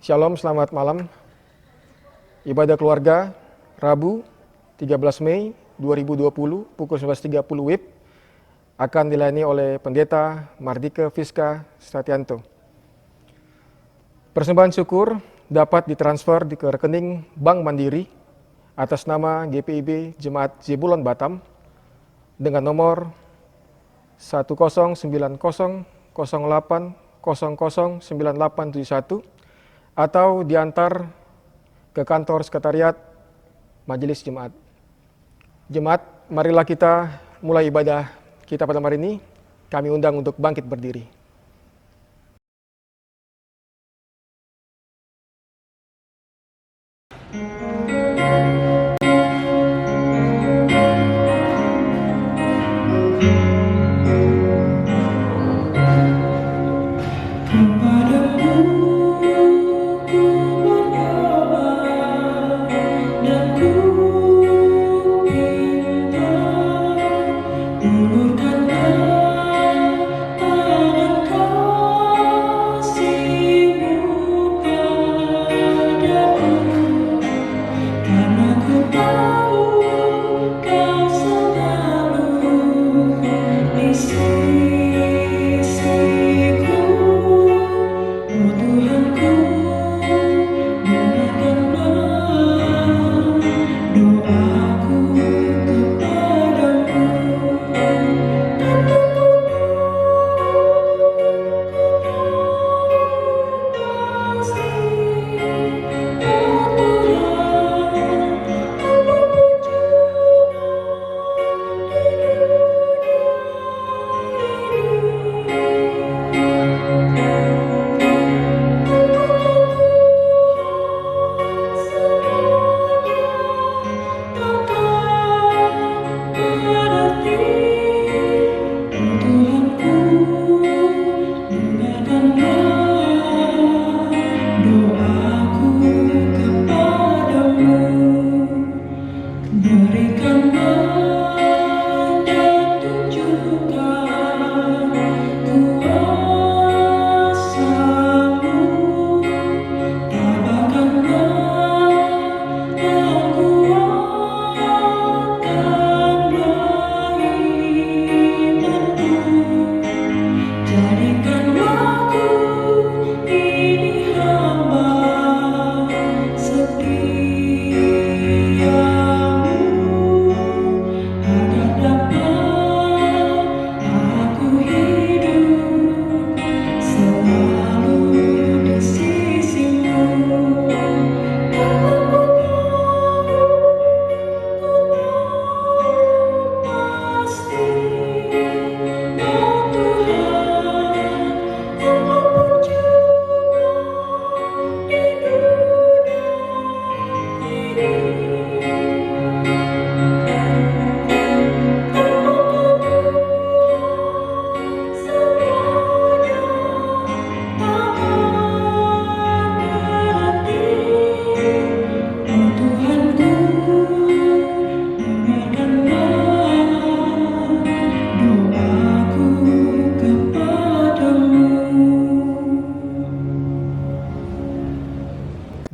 Shalom, selamat malam. Ibadah keluarga, Rabu 13 Mei 2020 pukul 11.30 WIB akan dilayani oleh Pendeta Mardika Fiska Statianto. Persembahan syukur dapat ditransfer ke rekening Bank Mandiri atas nama GPIB Jemaat Zebulon Batam dengan nomor 19008009871 atau diantar ke kantor sekretariat Majelis Jemaat. Jemaat, marilah kita mulai ibadah kita pada hari ini. Kami undang untuk bangkit berdiri.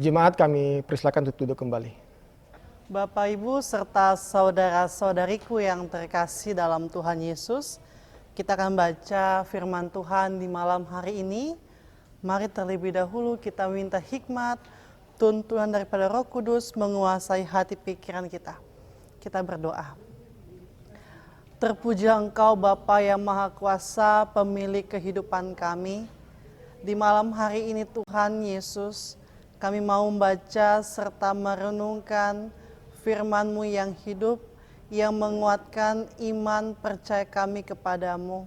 Jemaat, kami persilakan untuk duduk kembali. Bapak, Ibu, serta saudara-saudariku yang terkasih dalam Tuhan Yesus, kita akan baca firman Tuhan di malam hari ini. Mari terlebih dahulu kita minta hikmat, tuntunan daripada Roh Kudus menguasai hati pikiran kita. Kita berdoa. Terpujilah Engkau Bapa yang Maha Kuasa, pemilik kehidupan kami. Di malam hari ini Tuhan Yesus, kami mau membaca serta merenungkan firman-Mu yang hidup, yang menguatkan iman percaya kami kepadamu.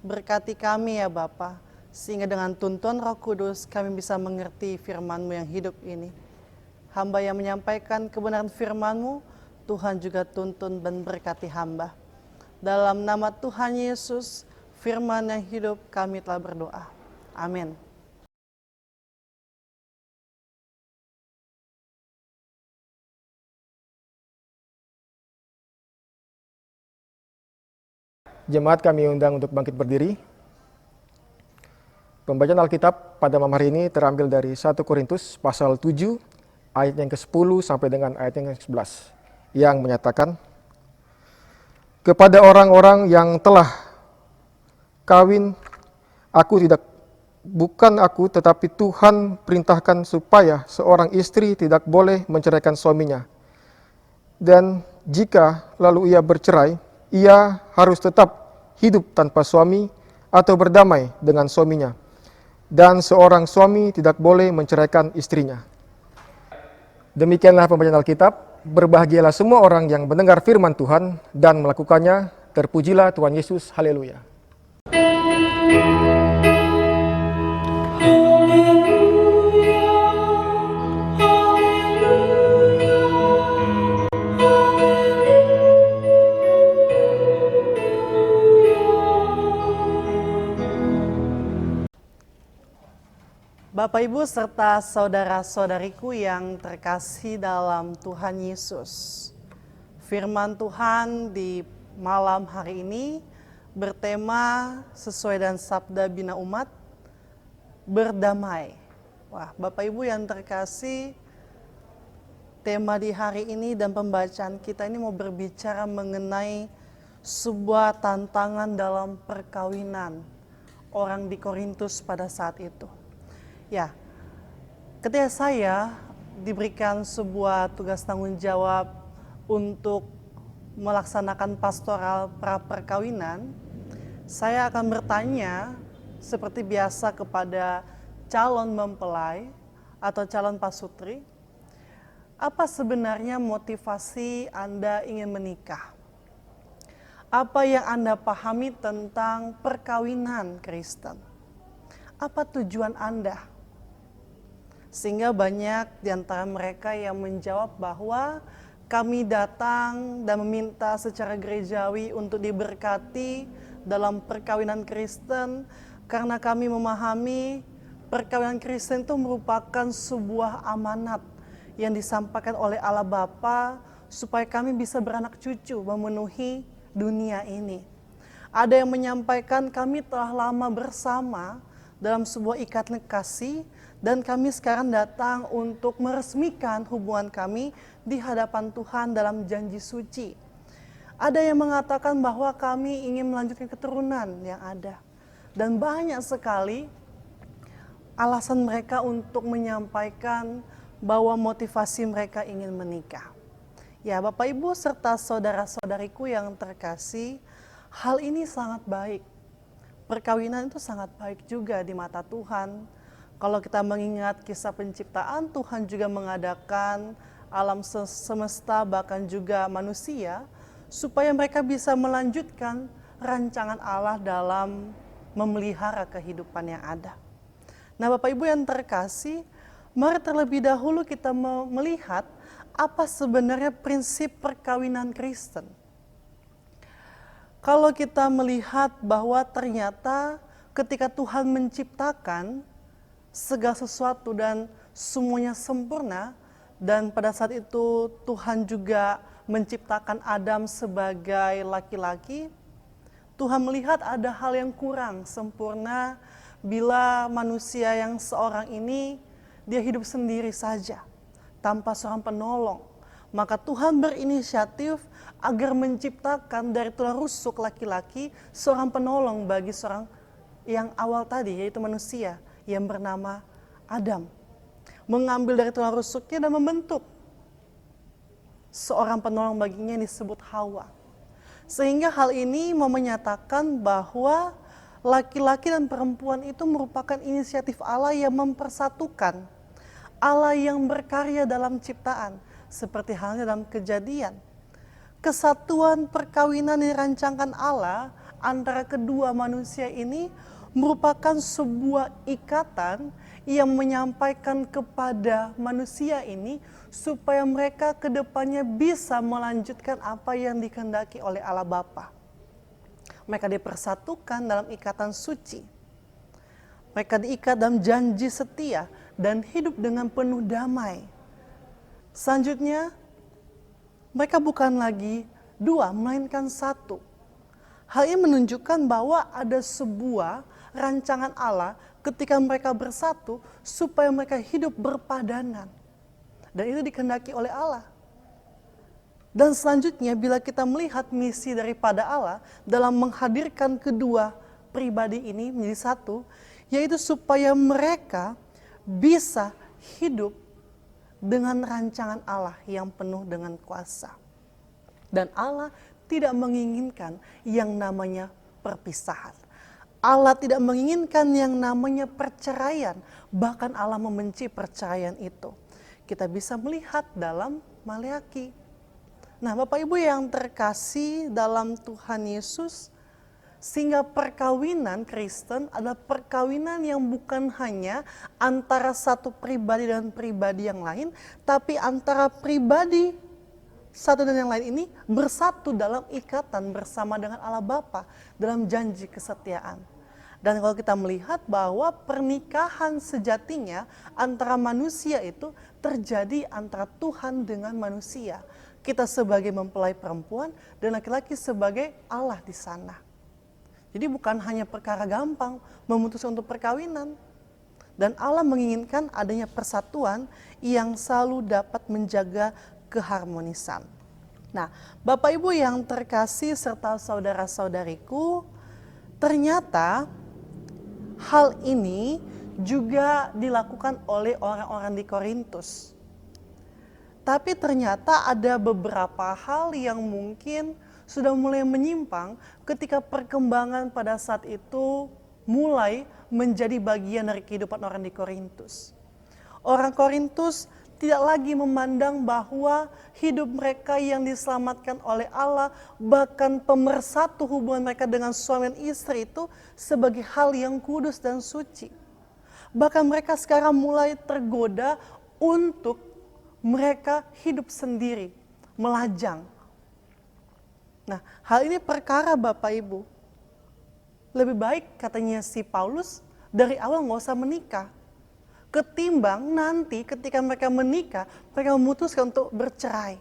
Berkati kami ya Bapa, sehingga dengan tuntunan Roh Kudus kami bisa mengerti firman-Mu yang hidup ini. Hamba yang menyampaikan kebenaran firman-Mu, Tuhan juga tuntun dan berkati hamba. Dalam nama Tuhan Yesus, firman yang hidup kami telah berdoa. Amin. Jemaat, kami undang untuk bangkit berdiri. Pembacaan Alkitab pada malam hari ini terambil dari 1 Korintus pasal 7 ayat yang ke-10 sampai dengan ayat yang ke-11 yang menyatakan, kepada orang-orang yang telah kawin, bukan aku tetapi Tuhan perintahkan supaya seorang istri tidak boleh menceraikan suaminya. Dan jika lalu ia bercerai, ia harus tetap hidup tanpa suami atau berdamai dengan suaminya. Dan seorang suami tidak boleh menceraikan istrinya. Demikianlah pembacaan Alkitab. Berbahagialah semua orang yang mendengar firman Tuhan dan melakukannya. Terpujilah Tuhan Yesus. Haleluya. Bapak, Ibu, serta saudara-saudariku yang terkasih dalam Tuhan Yesus. Firman Tuhan di malam hari ini bertema sesuai dengan sabda Bina Umat, berdamai. Wah, Bapak Ibu yang terkasih, tema di hari ini dan pembacaan kita ini mau berbicara mengenai sebuah tantangan dalam perkawinan orang di Korintus pada saat itu. Ya, ketika saya diberikan sebuah tugas tanggung jawab untuk melaksanakan pastoral pra-perkawinan, saya akan bertanya seperti biasa kepada calon mempelai atau calon pasutri, apa sebenarnya motivasi Anda ingin menikah? Apa yang Anda pahami tentang perkawinan Kristen? Apa tujuan Anda? Sehingga banyak di antara mereka yang menjawab bahwa kami datang dan meminta secara gerejawi untuk diberkati dalam perkawinan Kristen karena kami memahami perkawinan Kristen itu merupakan sebuah amanat yang disampaikan oleh Allah Bapa supaya kami bisa beranak cucu memenuhi dunia ini. Ada yang menyampaikan kami telah lama bersama dalam sebuah ikatan kasih dan kami sekarang datang untuk meresmikan hubungan kami di hadapan Tuhan dalam janji suci. Ada yang mengatakan bahwa kami ingin melanjutkan keturunan yang ada. Dan banyak sekali alasan mereka untuk menyampaikan bahwa motivasi mereka ingin menikah. Ya, Bapak Ibu serta saudara-saudariku yang terkasih, hal ini sangat baik. Perkawinan itu sangat baik juga di mata Tuhan. Kalau kita mengingat kisah penciptaan, Tuhan juga mengadakan alam semesta bahkan juga manusia supaya mereka bisa melanjutkan rancangan Allah dalam memelihara kehidupan yang ada. Nah, Bapak Ibu yang terkasih, mari terlebih dahulu kita melihat apa sebenarnya prinsip perkawinan Kristen. Kalau kita melihat bahwa ternyata ketika Tuhan menciptakan segala sesuatu dan semuanya sempurna, dan pada saat itu Tuhan juga menciptakan Adam sebagai laki-laki, Tuhan melihat ada hal yang kurang sempurna bila manusia yang seorang ini dia hidup sendiri saja tanpa seorang penolong. Maka Tuhan berinisiatif agar menciptakan dari tulang rusuk laki-laki seorang penolong bagi seorang yang awal tadi, yaitu manusia yang bernama Adam. Mengambil dari tulang rusuknya dan membentuk seorang penolong baginya yang disebut Hawa. Sehingga hal ini mau menyatakan bahwa laki-laki dan perempuan itu merupakan inisiatif Allah yang mempersatukan, Allah yang berkarya dalam ciptaan, seperti halnya dalam Kejadian. Kesatuan perkawinan yang dirancangkan Allah antara kedua manusia ini merupakan sebuah ikatan yang menyampaikan kepada manusia ini supaya mereka ke depannya bisa melanjutkan apa yang dikehendaki oleh Allah Bapa. Mereka dipersatukan dalam ikatan suci. Mereka diikat dalam janji setia dan hidup dengan penuh damai. Selanjutnya, mereka bukan lagi dua, melainkan satu. Hal ini menunjukkan bahwa ada sebuah rancangan Allah ketika mereka bersatu supaya mereka hidup berpadanan. Dan itu dikehendaki oleh Allah. Dan selanjutnya bila kita melihat misi daripada Allah dalam menghadirkan kedua pribadi ini menjadi satu, yaitu supaya mereka bisa hidup dengan rancangan Allah yang penuh dengan kuasa. Dan Allah tidak menginginkan yang namanya perpisahan. Allah tidak menginginkan yang namanya perceraian. Bahkan Allah membenci perceraian itu. Kita bisa melihat dalam Maleakhi. Nah, Bapak Ibu yang terkasih dalam Tuhan Yesus, sehingga perkawinan Kristen adalah perkawinan yang bukan hanya antara satu pribadi dan pribadi yang lain, tapi antara pribadi satu dan yang lain ini bersatu dalam ikatan bersama dengan Allah Bapa dalam janji kesetiaan. Dan kalau kita melihat bahwa pernikahan sejatinya antara manusia itu terjadi antara Tuhan dengan manusia. Kita sebagai mempelai perempuan dan laki-laki sebagai Allah di sana. Jadi bukan hanya perkara gampang memutuskan untuk perkawinan. Dan Allah menginginkan adanya persatuan yang selalu dapat menjaga keharmonisan. Nah, Bapak Ibu yang terkasih serta saudara-saudariku, ternyata hal ini juga dilakukan oleh orang-orang di Korintus. Tapi ternyata ada beberapa hal yang mungkin sudah mulai menyimpang ketika perkembangan pada saat itu mulai menjadi bagian dari kehidupan orang di Korintus. Orang Korintus tidak lagi memandang bahwa hidup mereka yang diselamatkan oleh Allah, bahkan pemersatu hubungan mereka dengan suami dan istri itu sebagai hal yang kudus dan suci. Bahkan mereka sekarang mulai tergoda untuk mereka hidup sendiri, melajang. Nah, hal ini perkara Bapak Ibu. Lebih baik katanya si Paulus dari awal nggak usah menikah. Ketimbang nanti ketika mereka menikah, mereka memutuskan untuk bercerai.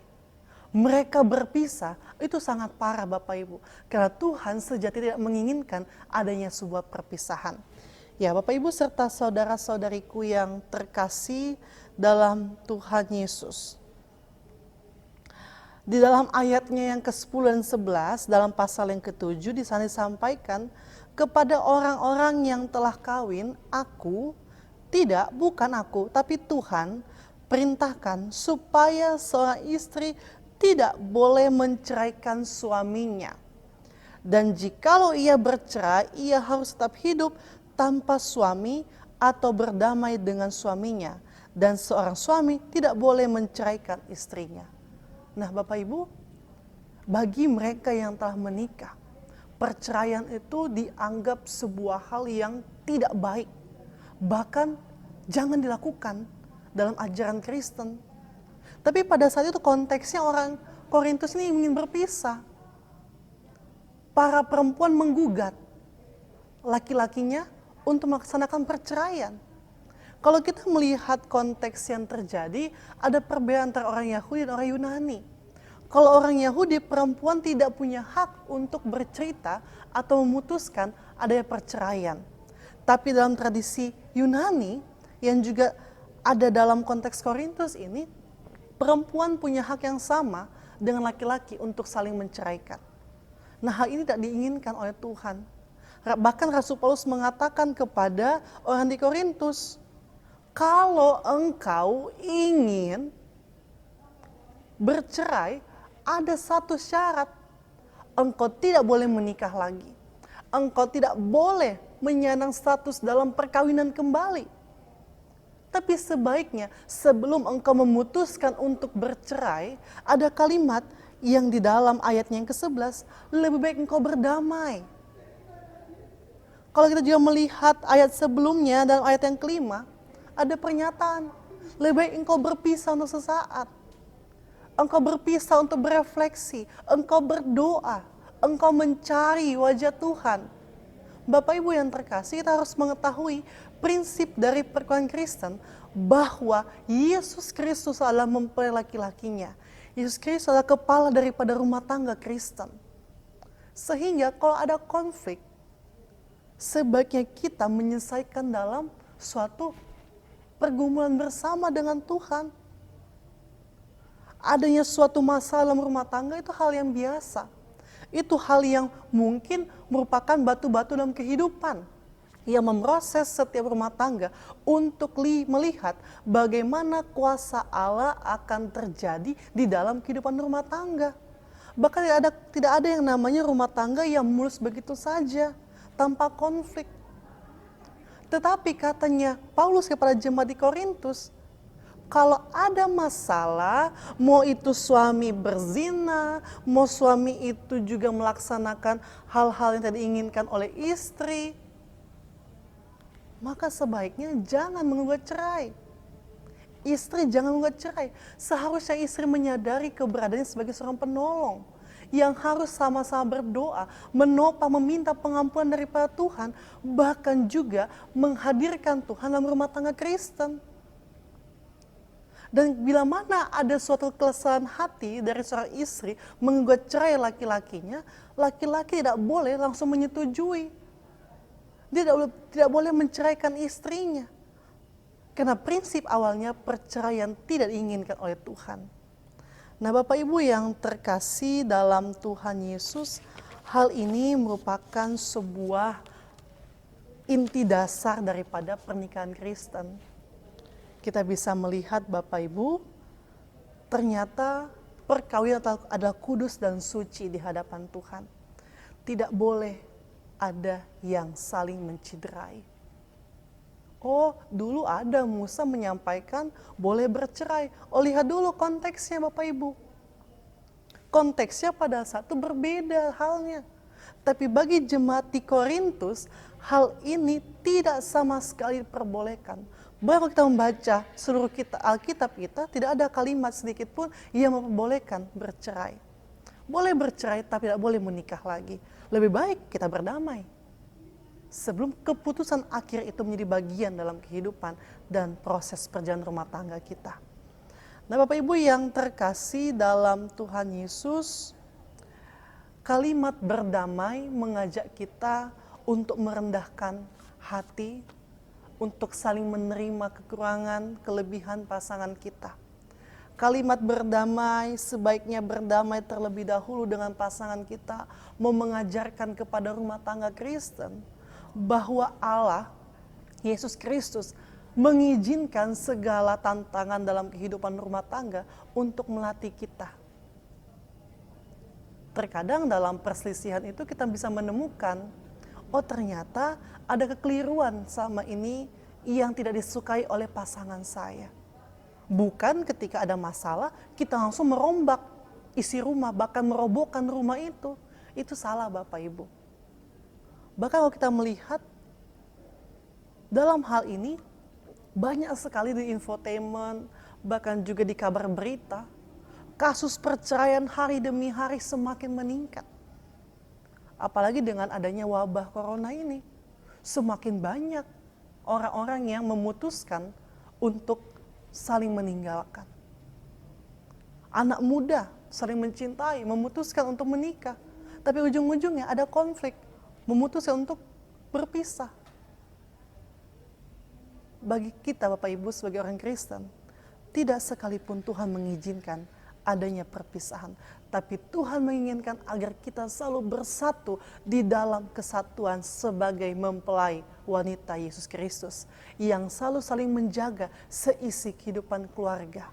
Mereka berpisah, itu sangat parah Bapak Ibu. Karena Tuhan sejati tidak menginginkan adanya sebuah perpisahan. Ya Bapak Ibu serta saudara-saudariku yang terkasih dalam Tuhan Yesus. Di dalam ayatnya yang ke-10 dan 11, dalam pasal yang ke-7, di sana disampaikan, kepada orang-orang yang telah kawin, tidak, bukan aku, tapi Tuhan perintahkan supaya seorang istri tidak boleh menceraikan suaminya. Dan jikalau ia bercerai, ia harus tetap hidup tanpa suami atau berdamai dengan suaminya. Dan seorang suami tidak boleh menceraikan istrinya. Nah Bapak Ibu, bagi mereka yang telah menikah, perceraian itu dianggap sebuah hal yang tidak baik. Bahkan jangan dilakukan dalam ajaran Kristen. Tapi pada saat itu konteksnya orang Korintus ini ingin berpisah. Para perempuan menggugat laki-lakinya untuk melaksanakan perceraian. Kalau kita melihat konteks yang terjadi, ada perbedaan antara orang Yahudi dan orang Yunani. Kalau orang Yahudi, perempuan tidak punya hak untuk bercerita atau memutuskan adanya perceraian. Tapi dalam tradisi Yunani, yang juga ada dalam konteks Korintus ini, perempuan punya hak yang sama dengan laki-laki untuk saling menceraikan. Nah hal ini tidak diinginkan oleh Tuhan. Bahkan Rasul Paulus mengatakan kepada orang di Korintus, kalau engkau ingin bercerai, ada satu syarat, engkau tidak boleh menikah lagi. Engkau tidak boleh menyandang status dalam perkawinan kembali. Tapi sebaiknya sebelum engkau memutuskan untuk bercerai, ada kalimat yang di dalam ayatnya yang ke-11, lebih baik engkau berdamai. Kalau kita juga melihat ayat sebelumnya dalam ayat yang ke-5, ada pernyataan, lebih baik engkau berpisah untuk sesaat. Engkau berpisah untuk berefleksi, engkau berdoa, engkau mencari wajah Tuhan. Bapak Ibu yang terkasih, kita harus mengetahui prinsip dari perkawinan Kristen bahwa Yesus Kristus adalah mempelai laki-lakinya. Yesus Kristus adalah kepala daripada rumah tangga Kristen. Sehingga kalau ada konflik, sebaiknya kita menyelesaikan dalam suatu pergumulan bersama dengan Tuhan. Adanya suatu masalah dalam rumah tangga itu hal yang biasa. Itu hal yang mungkin merupakan batu-batu dalam kehidupan yang memproses setiap rumah tangga untuk melihat bagaimana kuasa Allah akan terjadi di dalam kehidupan rumah tangga. Bahkan tidak ada yang namanya rumah tangga yang mulus begitu saja, tanpa konflik. Tetapi katanya Paulus kepada jemaat di Korintus, kalau ada masalah, mau itu suami berzina, mau suami itu juga melaksanakan hal-hal yang tadi diinginkan oleh istri, maka sebaiknya jangan menggugat cerai. Istri jangan menggugat cerai. Seharusnya istri menyadari keberadaannya sebagai seorang penolong yang harus sama-sama berdoa, menopang, meminta pengampunan daripada Tuhan, bahkan juga menghadirkan Tuhan dalam rumah tangga Kristen. Dan bila mana ada suatu kelesaan hati dari seorang istri menggugat cerai laki-lakinya, laki-laki tidak boleh langsung menyetujui. Dia tidak boleh menceraikan istrinya. Karena prinsip awalnya perceraian tidak diinginkan oleh Tuhan. Nah, Bapak Ibu yang terkasih dalam Tuhan Yesus, hal ini merupakan sebuah inti dasar daripada pernikahan Kristen. Kita bisa melihat Bapak Ibu, ternyata perkawinan adalah kudus dan suci di hadapan Tuhan. Tidak boleh ada yang saling menciderai. Oh, dulu ada Musa menyampaikan boleh bercerai. Oh, lihat dulu konteksnya Bapak Ibu. Konteksnya pada saat itu berbeda halnya. Tapi bagi jemaat di Korintus, hal ini tidak sama sekali diperbolehkan. Bahwa kita membaca seluruh Alkitab kita, tidak ada kalimat sedikit pun yang memperbolehkan bercerai. Boleh bercerai tapi tidak boleh menikah lagi. Lebih baik kita berdamai sebelum keputusan akhir itu menjadi bagian dalam kehidupan dan proses perjalanan rumah tangga kita. Nah, Bapak Ibu yang terkasih dalam Tuhan Yesus, kalimat berdamai mengajak kita untuk merendahkan hati, untuk saling menerima kekurangan, kelebihan pasangan kita. Kalimat berdamai, sebaiknya berdamai terlebih dahulu dengan pasangan kita, mau mengajarkan kepada rumah tangga Kristen bahwa Allah, Yesus Kristus, mengizinkan segala tantangan dalam kehidupan rumah tangga untuk melatih kita. Terkadang dalam perselisihan itu kita bisa menemukan, oh ternyata ada kekeliruan sama ini yang tidak disukai oleh pasangan saya. Bukan ketika ada masalah, kita langsung merombak isi rumah, bahkan merobohkan rumah itu. Itu salah Bapak Ibu. Bahkan kalau kita melihat dalam hal ini, banyak sekali di infotainment, bahkan juga di kabar berita, kasus perceraian hari demi hari semakin meningkat. Apalagi dengan adanya wabah corona ini, semakin banyak orang-orang yang memutuskan untuk saling meninggalkan. Anak muda saling mencintai, memutuskan untuk menikah. Tapi ujung-ujungnya ada konflik, memutuskan untuk berpisah. Bagi kita Bapak Ibu sebagai orang Kristen, tidak sekalipun Tuhan mengizinkan adanya perpisahan. Tapi Tuhan menginginkan agar kita selalu bersatu di dalam kesatuan sebagai mempelai wanita Yesus Kristus yang selalu saling menjaga seisi kehidupan keluarga.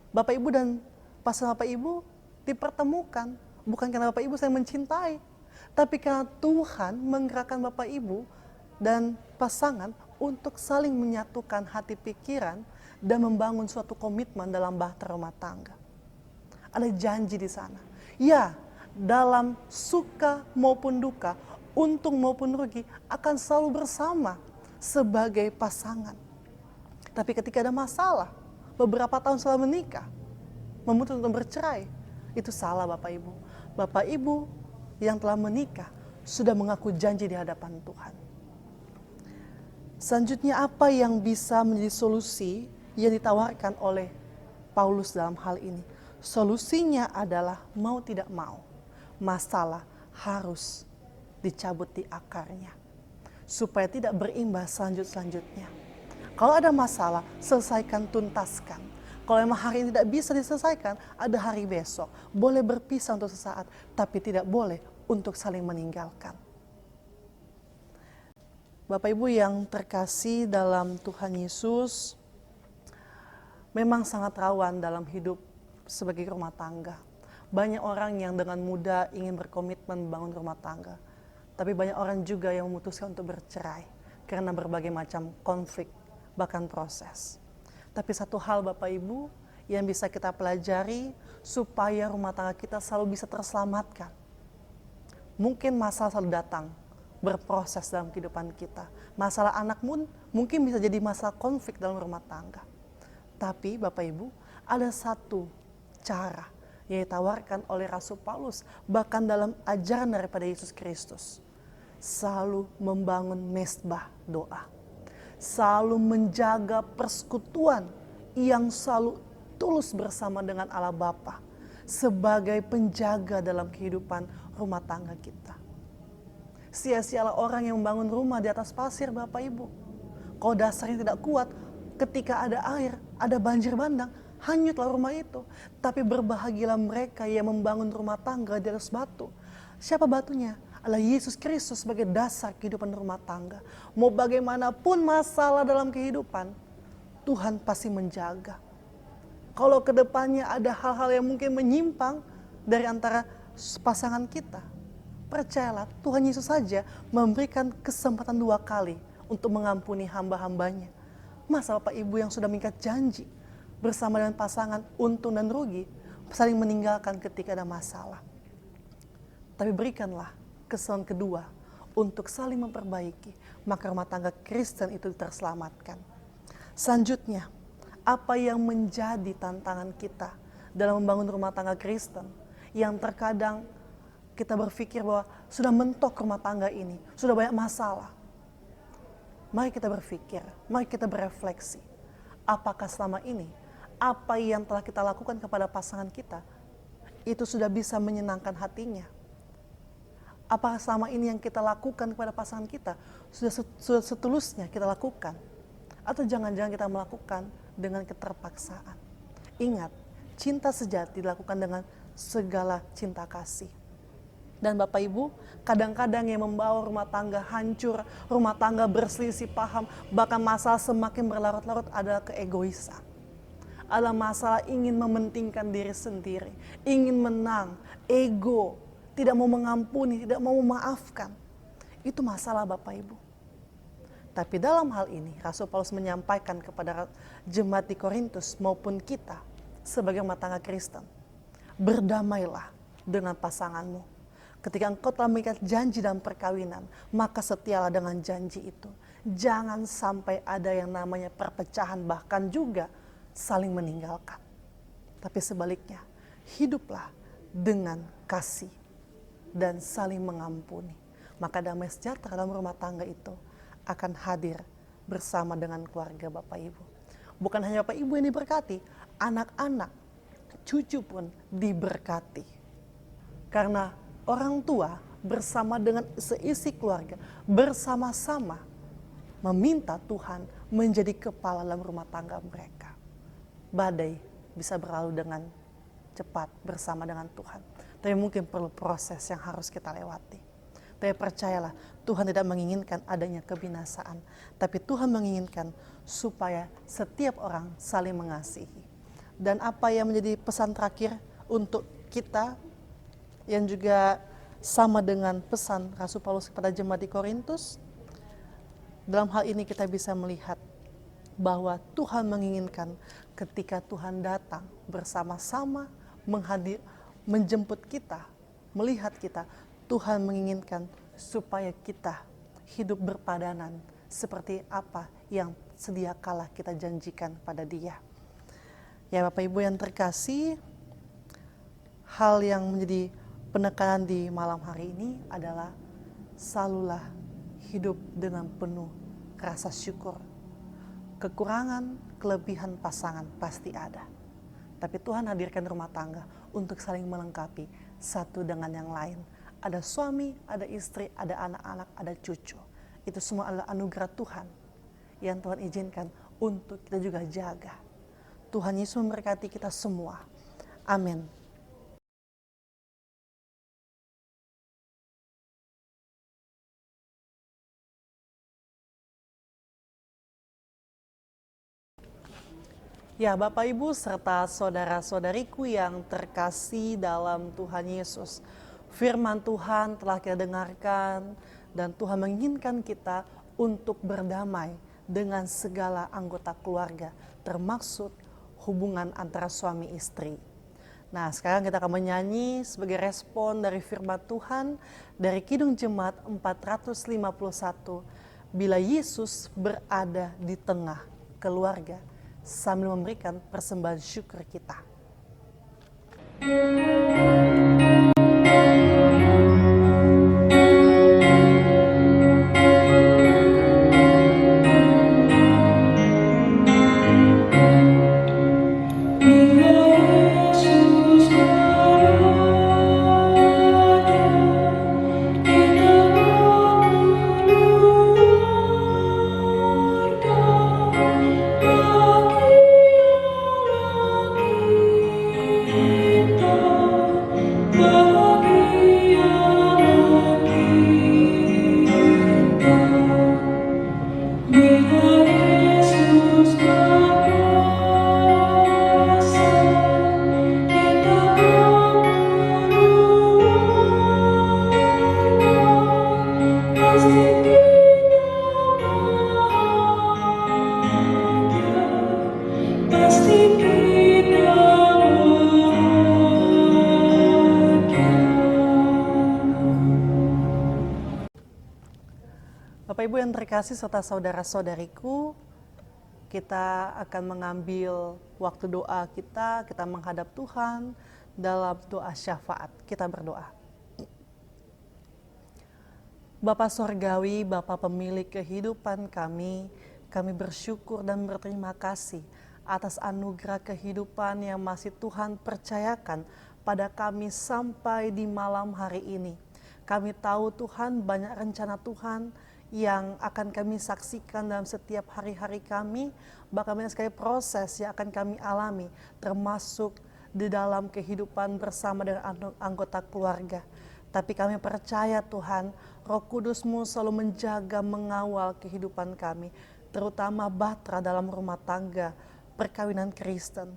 Bapak Ibu dan pasangan Bapak Ibu dipertemukan bukan karena Bapak Ibu saling mencintai, tapi karena Tuhan menggerakkan Bapak Ibu dan pasangan untuk saling menyatukan hati pikiran dan membangun suatu komitmen dalam bahtera rumah tangga. Ada janji di sana. Ya, dalam suka maupun duka, untung maupun rugi, akan selalu bersama sebagai pasangan. Tapi ketika ada masalah, beberapa tahun setelah menikah, memutuskan untuk bercerai, itu salah Bapak Ibu. Bapak Ibu yang telah menikah sudah mengaku janji di hadapan Tuhan. Selanjutnya apa yang bisa menjadi solusi yang ditawarkan oleh Paulus dalam hal ini? Solusinya adalah mau tidak mau, masalah harus dicabut di akarnya. Supaya tidak berimbas selanjutnya. Kalau ada masalah, selesaikan, tuntaskan. Kalau memang hari ini tidak bisa diselesaikan, ada hari besok. Boleh berpisah untuk sesaat, tapi tidak boleh untuk saling meninggalkan. Bapak Ibu yang terkasih dalam Tuhan Yesus, memang sangat rawan dalam hidup sebagai rumah tangga. Banyak orang yang dengan mudah ingin berkomitmen membangun rumah tangga. Tapi banyak orang juga yang memutuskan untuk bercerai karena berbagai macam konflik, bahkan proses. Tapi satu hal Bapak Ibu yang bisa kita pelajari supaya rumah tangga kita selalu bisa terselamatkan. Mungkin masalah selalu datang, berproses dalam kehidupan kita. Masalah anak mungkin bisa jadi masalah konflik dalam rumah tangga. Tapi Bapak Ibu, ada satu cara yang ditawarkan oleh Rasul Paulus, bahkan dalam ajaran daripada Yesus Kristus. Selalu membangun mesbah doa. Selalu menjaga persekutuan yang selalu tulus bersama dengan Allah Bapa sebagai penjaga dalam kehidupan rumah tangga kita. Sia-sialah orang yang membangun rumah di atas pasir Bapak Ibu. Kalau dasarnya tidak kuat, ketika ada air, ada banjir bandang, hanyutlah rumah itu. Tapi berbahagialah mereka yang membangun rumah tangga di atas batu. Siapa batunya? Adalah Yesus Kristus sebagai dasar kehidupan rumah tangga. Mau bagaimanapun masalah dalam kehidupan, Tuhan pasti menjaga. Kalau ke depannya ada hal-hal yang mungkin menyimpang dari antara pasangan kita, percayalah Tuhan Yesus saja memberikan kesempatan 2 kali untuk mengampuni hamba-hambanya. Masa Bapak Ibu yang sudah mengikat janji bersama dengan pasangan untung dan rugi, saling meninggalkan ketika ada masalah. Tapi berikanlah kesempatan kedua untuk saling memperbaiki, maka rumah tangga Kristen itu terselamatkan. Selanjutnya, apa yang menjadi tantangan kita dalam membangun rumah tangga Kristen yang terkadang kita berpikir bahwa sudah mentok rumah tangga ini, sudah banyak masalah. Mari kita berpikir, mari kita berefleksi. Apakah selama ini, apa yang telah kita lakukan kepada pasangan kita, itu sudah bisa menyenangkan hatinya? Apakah selama ini yang kita lakukan kepada pasangan kita, sudah setulusnya kita lakukan? Atau jangan-jangan kita melakukan dengan keterpaksaan? Ingat, cinta sejati dilakukan dengan segala cinta kasih. Dan Bapak Ibu, kadang-kadang yang membawa rumah tangga hancur, rumah tangga berselisih paham, bahkan masalah semakin berlarut-larut adalah keegoisan. Adalah masalah ingin mementingkan diri sendiri, ingin menang, ego, tidak mau mengampuni, tidak mau memaafkan. Itu masalah Bapak Ibu. Tapi dalam hal ini, Rasul Paulus menyampaikan kepada jemaat di Korintus maupun kita sebagai rumah tangga Kristen, berdamailah dengan pasanganmu. Ketika engkau telah mengikat janji dalam perkawinan, maka setialah dengan janji itu. Jangan sampai ada yang namanya perpecahan, bahkan juga saling meninggalkan. Tapi sebaliknya, hiduplah dengan kasih dan saling mengampuni. Maka damai sejahtera dalam rumah tangga itu akan hadir bersama dengan keluarga Bapak Ibu. Bukan hanya Bapak Ibu yang diberkati, anak-anak, cucu pun diberkati. Karena orang tua bersama dengan seisi keluarga bersama-sama meminta Tuhan menjadi kepala dalam rumah tangga mereka. Badai bisa berlalu dengan cepat bersama dengan Tuhan. Tapi mungkin perlu proses yang harus kita lewati. Tapi percayalah, Tuhan tidak menginginkan adanya kebinasaan. Tapi Tuhan menginginkan supaya setiap orang saling mengasihi. Dan apa yang menjadi pesan terakhir untuk kita yang juga sama dengan pesan Rasul Paulus kepada jemaat di Korintus. Dalam hal ini kita bisa melihat bahwa Tuhan menginginkan ketika Tuhan datang bersama-sama menjemput kita, melihat kita, Tuhan menginginkan supaya kita hidup berpadanan seperti apa yang sedia kala kita janjikan pada Dia. Ya Bapak Ibu yang terkasih, hal yang menjadi penekanan di malam hari ini adalah selalulah hidup dengan penuh rasa syukur. Kekurangan, kelebihan pasangan pasti ada. Tapi Tuhan hadirkan rumah tangga untuk saling melengkapi satu dengan yang lain. ada suami, ada istri, ada anak-anak, ada cucu. Itu semua adalah anugerah Tuhan yang Tuhan izinkan untuk kita juga jaga. Tuhan Yesus memberkati kita semua. Amin. Ya, Bapak Ibu serta saudara-saudariku yang terkasih dalam Tuhan Yesus. Firman Tuhan telah kita dengarkan dan Tuhan menginginkan kita untuk berdamai dengan segala anggota keluarga, termasuk hubungan antara suami istri. Nah, sekarang kita akan menyanyi sebagai respon dari firman Tuhan dari Kidung Jemaat 451. Bila Yesus berada di tengah keluarga, sambil memberikan persembahan syukur kita. Bapak Ibu yang terkasih serta saudara-saudariku, kita akan mengambil waktu doa kita menghadap Tuhan dalam doa syafaat. Kita berdoa. Bapa Sorgawi, Bapa pemilik kehidupan kami bersyukur dan berterima kasih atas anugerah kehidupan yang masih Tuhan percayakan pada kami sampai di malam hari ini. Kami tahu Tuhan banyak rencana Tuhan yang akan kami saksikan dalam setiap hari-hari kami, bahkan banyak sekali proses yang akan kami alami, termasuk di dalam kehidupan bersama dengan anggota keluarga. Tapi kami percaya Tuhan, Roh Kudus-Mu selalu menjaga, mengawal kehidupan kami, terutama bahtera dalam rumah tangga, perkawinan Kristen.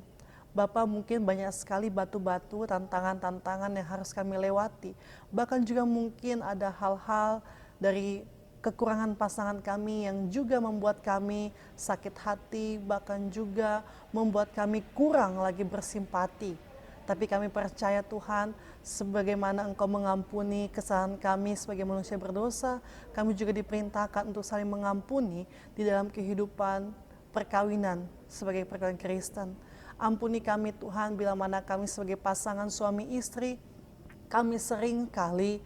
Bapak, mungkin banyak sekali batu-batu, tantangan-tantangan yang harus kami lewati. Bahkan juga mungkin ada hal-hal dari kekurangan pasangan kami yang juga membuat kami sakit hati, bahkan juga membuat kami kurang lagi bersimpati. Tapi kami percaya Tuhan, sebagaimana Engkau mengampuni kesalahan kami sebagai manusia berdosa, kami juga diperintahkan untuk saling mengampuni di dalam kehidupan perkawinan sebagai perkawinan Kristen. Ampuni kami Tuhan, bila mana kami sebagai pasangan suami istri, kami sering kali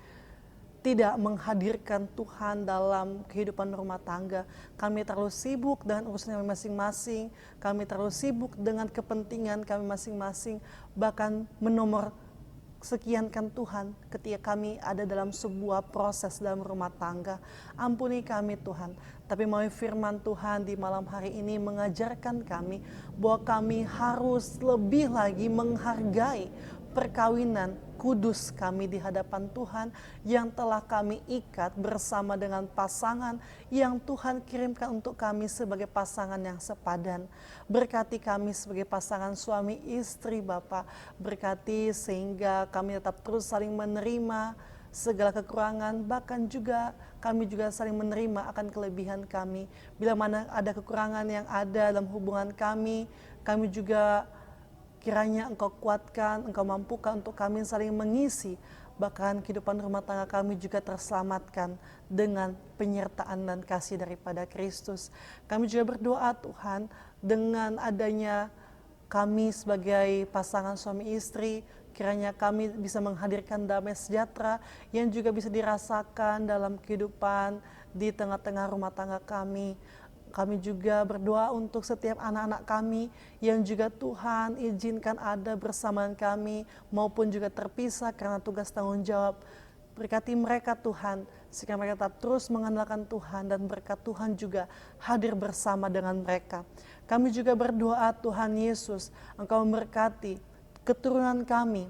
tidak menghadirkan Tuhan dalam kehidupan rumah tangga. Kami terlalu sibuk dengan urusan kami masing-masing, kami terlalu sibuk dengan kepentingan kami masing-masing, bahkan menomor sekiankan Tuhan ketika kami ada dalam sebuah proses dalam rumah tangga. Ampuni kami Tuhan, tapi melalui firman Tuhan di malam hari ini mengajarkan kami bahwa kami harus lebih lagi menghargai perkawinan kudus kami di hadapan Tuhan yang telah kami ikat bersama dengan pasangan yang Tuhan kirimkan untuk kami sebagai pasangan yang sepadan. Berkati kami sebagai pasangan suami istri Bapa, berkati sehingga kami tetap terus saling menerima segala kekurangan, bahkan juga kami juga saling menerima akan kelebihan kami. Bila mana ada kekurangan yang ada dalam hubungan kami juga kiranya Engkau kuatkan, Engkau mampukan untuk kami saling mengisi, bahkan kehidupan rumah tangga kami juga terselamatkan dengan penyertaan dan kasih daripada Kristus. Kami juga berdoa Tuhan, dengan adanya kami sebagai pasangan suami istri, kiranya kami bisa menghadirkan damai sejahtera yang juga bisa dirasakan dalam kehidupan di tengah-tengah rumah tangga kami. Kami juga berdoa untuk setiap anak-anak kami yang juga Tuhan izinkan ada bersama kami maupun juga terpisah karena tugas tanggung jawab Berkati mereka Tuhan, sehingga mereka tetap terus mengandalkan Tuhan, dan berkat Tuhan juga hadir bersama dengan mereka. Kami juga berdoa Tuhan Yesus, Engkau memberkati keturunan kami,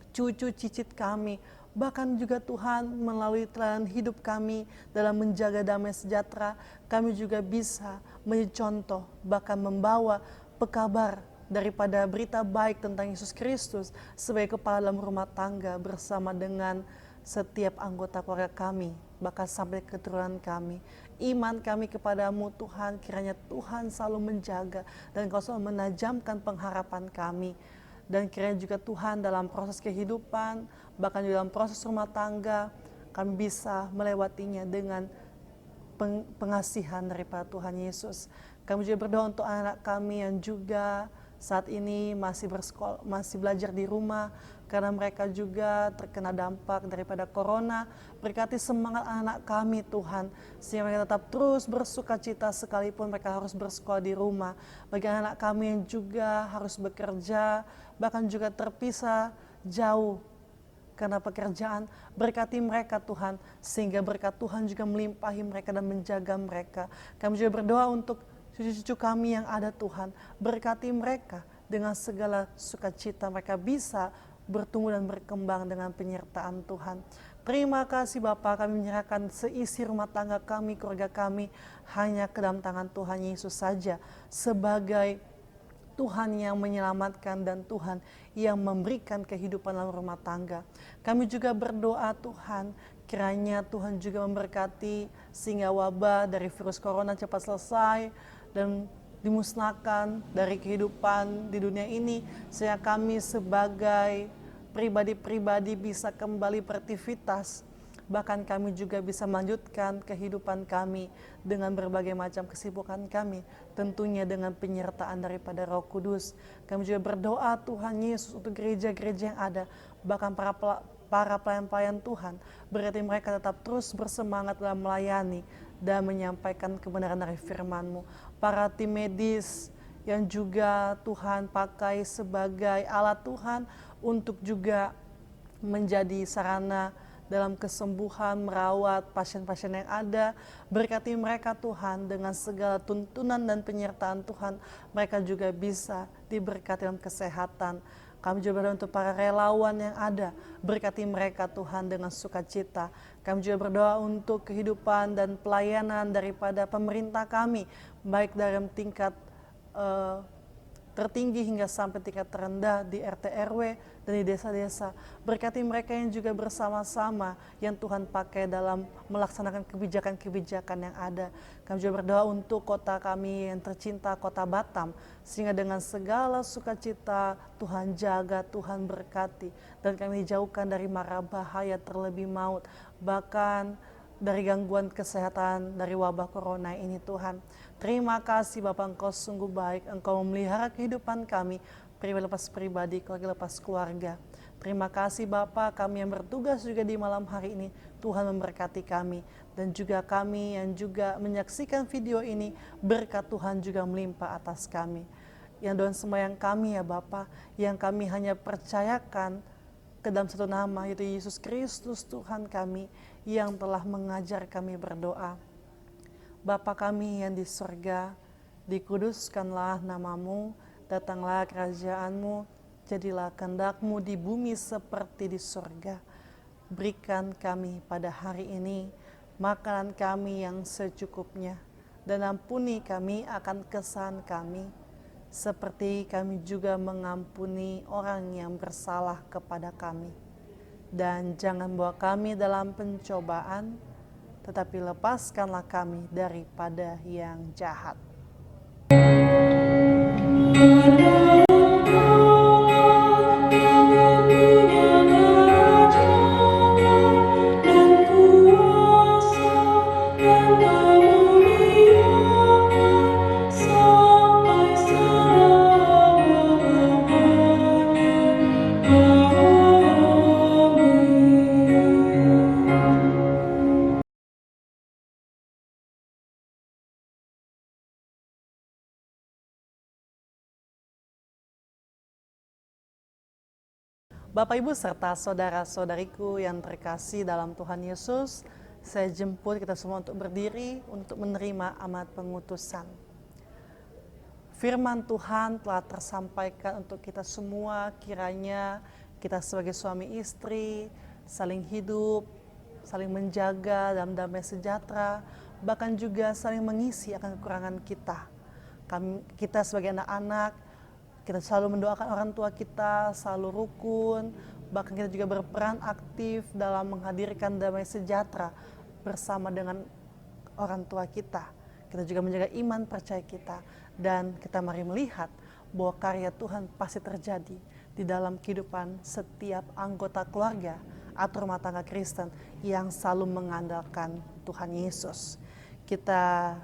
cucu cicit kami, bahkan juga Tuhan melalui teladan hidup kami dalam menjaga damai sejahtera, kami juga bisa menjadi contoh, bahkan membawa pekabar daripada berita baik tentang Yesus Kristus sebagai kepala dalam rumah tangga bersama dengan setiap anggota keluarga kami, bahkan sampai keturunan kami. Iman kami kepadamu Tuhan, kiranya Tuhan selalu menjaga dan Kau selalu menajamkan pengharapan kami. Dan kiranya juga Tuhan dalam proses kehidupan, bahkan dalam proses rumah tangga, kami bisa melewatinya dengan pengasihan daripada Tuhan Yesus. Kami juga berdoa untuk anak kami yang juga saat ini masih bersekolah, masih belajar di rumah, karena mereka juga terkena dampak daripada corona. Berkati semangat anak kami Tuhan, sehingga mereka tetap terus bersuka cita sekalipun mereka harus bersekolah di rumah. Bagi anak kami yang juga harus bekerja, bahkan juga terpisah jauh karena pekerjaan, berkati mereka Tuhan, sehingga berkat Tuhan juga melimpahi mereka dan menjaga mereka. Kami juga berdoa untuk cucu-cucu kami yang ada Tuhan, berkati mereka dengan segala sukacita, mereka bisa bertumbuh dan berkembang dengan penyertaan Tuhan. Terima kasih Bapa, kami menyerahkan seisi rumah tangga kami, keluarga kami, hanya ke dalam tangan Tuhan Yesus saja, sebagai Tuhan yang menyelamatkan dan Tuhan yang memberikan kehidupan dalam rumah tangga. Kami juga berdoa Tuhan, kiranya Tuhan juga memberkati sehingga wabah dari virus corona cepat selesai dan dimusnahkan dari kehidupan di dunia ini, sehingga kami sebagai pribadi-pribadi bisa kembali beraktivitas. Bahkan kami juga bisa melanjutkan kehidupan kami dengan berbagai macam kesibukan kami, tentunya dengan penyertaan daripada Roh Kudus. Kami juga berdoa Tuhan Yesus untuk gereja-gereja yang ada, bahkan para pelayan-pelayan Tuhan, berarti mereka tetap terus bersemangat dalam melayani dan menyampaikan kebenaran dari firman-Mu. Para tim medis yang juga Tuhan pakai sebagai alat Tuhan untuk juga menjadi sarana dalam kesembuhan, merawat pasien-pasien yang ada. Berkati mereka Tuhan, dengan segala tuntunan dan penyertaan Tuhan, mereka juga bisa diberkati dalam kesehatan. Kami juga berdoa untuk para relawan yang ada, berkati mereka Tuhan dengan sukacita. Kami juga berdoa untuk kehidupan dan pelayanan daripada pemerintah kami, baik dalam tingkat tertinggi hingga sampai tingkat terendah di RT RW dan di desa-desa. Berkati mereka yang juga bersama-sama yang Tuhan pakai dalam melaksanakan kebijakan-kebijakan yang ada. Kami juga berdoa untuk kota kami yang tercinta, kota Batam, sehingga dengan segala sukacita Tuhan jaga, Tuhan berkati, dan kami dijauhkan dari mara bahaya terlebih maut, bahkan dari gangguan kesehatan dari wabah corona ini Tuhan. Terima kasih Bapak, Engkau sungguh baik, Engkau memelihara kehidupan kami, pribadi lepas pribadi, keluarga lepas keluarga. Terima kasih Bapak, kami yang bertugas juga di malam hari ini, Tuhan memberkati kami. Dan juga kami yang juga menyaksikan video ini, berkat Tuhan juga melimpah atas kami. Yang doa sembahyang kami ya Bapak, yang kami hanya percayakan ke dalam satu nama, yaitu Yesus Kristus Tuhan kami, yang telah mengajar kami berdoa. Bapa kami yang di surga, dikuduskanlah namamu, datanglah kerajaan-Mu, jadilah kehendak-Mu di bumi seperti di surga. Berikan kami pada hari ini makanan kami yang secukupnya, dan ampuni kami akan kesalahan kami, seperti kami juga mengampuni orang yang bersalah kepada kami. Dan jangan bawa kami dalam pencobaan, tetapi lepaskanlah kami daripada yang jahat. Bapak, Ibu, serta saudara-saudariku yang terkasih dalam Tuhan Yesus, saya jemput kita semua untuk berdiri untuk menerima amanat pengutusan. Firman Tuhan telah tersampaikan untuk kita semua, kiranya kita sebagai suami istri saling hidup, saling menjaga dalam damai sejahtera, bahkan juga saling mengisi akan kekurangan kita. Kita sebagai anak-anak, kita selalu mendoakan orang tua kita, selalu rukun, bahkan kita juga berperan aktif dalam menghadirkan damai sejahtera bersama dengan orang tua kita. Kita juga menjaga iman percaya kita, dan kita mari melihat bahwa karya Tuhan pasti terjadi di dalam kehidupan setiap anggota keluarga atau rumah tangga Kristen yang selalu mengandalkan Tuhan Yesus. Kita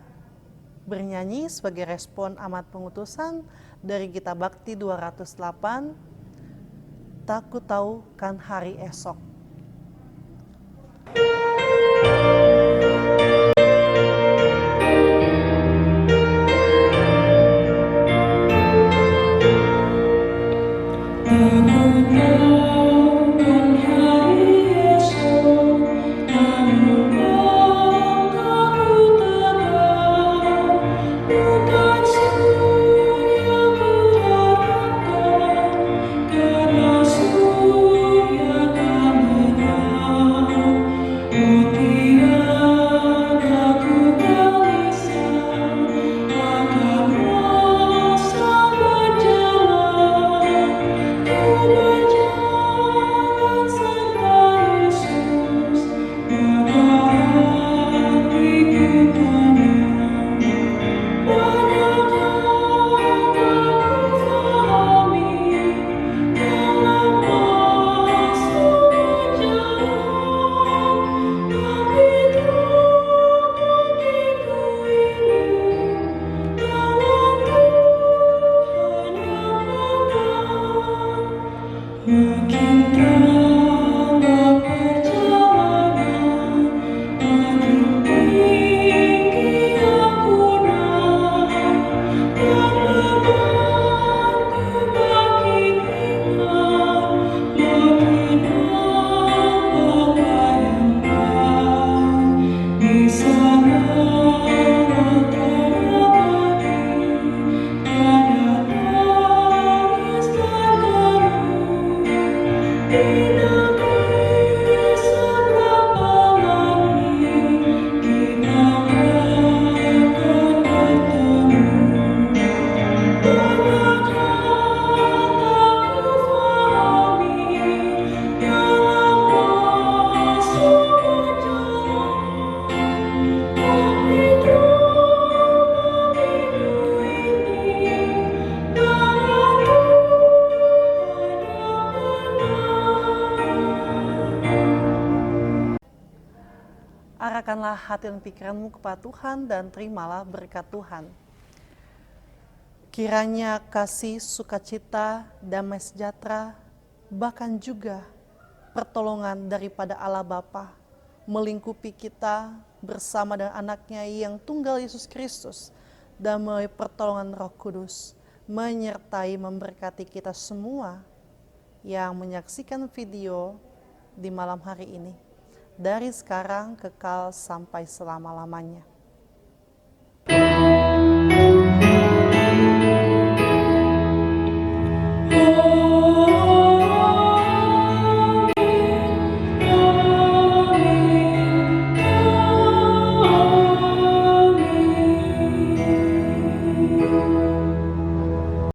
bernyanyi sebagai respon amanat pengutusan dari Kitab Bakti 208, Tak Ku Tahu Kan Hari Esok. Arahkanlah hati dan pikiranmu kepada Tuhan dan terimalah berkat Tuhan. Kiranya kasih, sukacita, damai sejahtera, bahkan juga pertolongan daripada Allah Bapa melingkupi kita bersama dengan anaknya yang tunggal Yesus Kristus, dan melalui pertolongan Roh Kudus menyertai memberkati kita semua yang menyaksikan video di malam hari ini, dari sekarang kekal sampai selama-lamanya.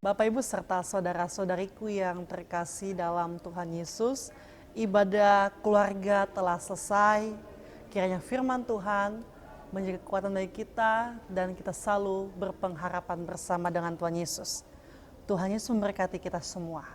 Bapak, Ibu, serta saudara-saudariku yang terkasih dalam Tuhan Yesus, ibadah keluarga telah selesai. Kiranya firman Tuhan menjadi kekuatan bagi kita dan kita selalu berpengharapan bersama dengan Tuhan Yesus. Tuhan Yesus memberkati kita semua.